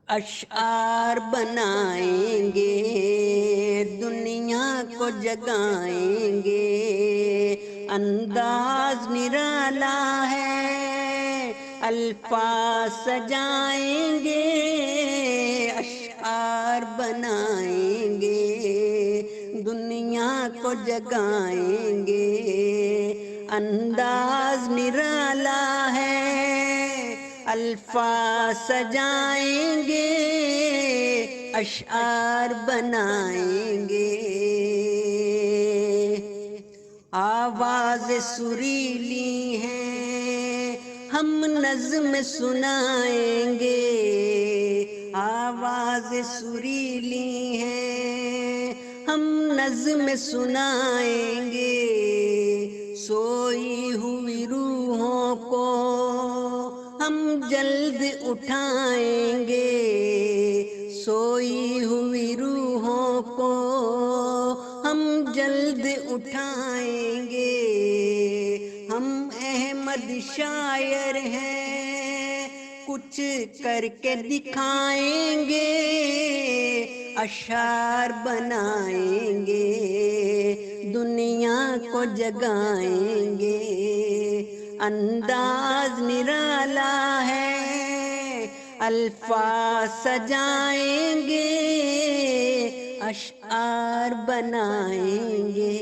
اشعار بنائیں گے، دنیا کو جگائیں گے، انداز نرالا ہے، الفاظ سجائیں گے، اشعار بنائیں گے، دنیا کو جگائیں گے، انداز نرالا ہے، الفاظ سجائیں گے، اشعار بنائیں گے، آواز سریلی ہے، ہم نظم سنائیں گے، آواز سریلی ہے، ہم نظم سنائیں گے، سوئی ہوئی روحوں کو ہم جلد اٹھائیں گے، سوئی ہوئی روحوں کو ہم جلد اٹھائیں گے، ہم احمد شاعر ہیں، کچھ کر کے دکھائیں گے، اشعار بنائیں گے، دنیا کو جگائیں گے، انداز نرالا ہے، الفاظ سجائیں گے، اشعار بنائیں گے۔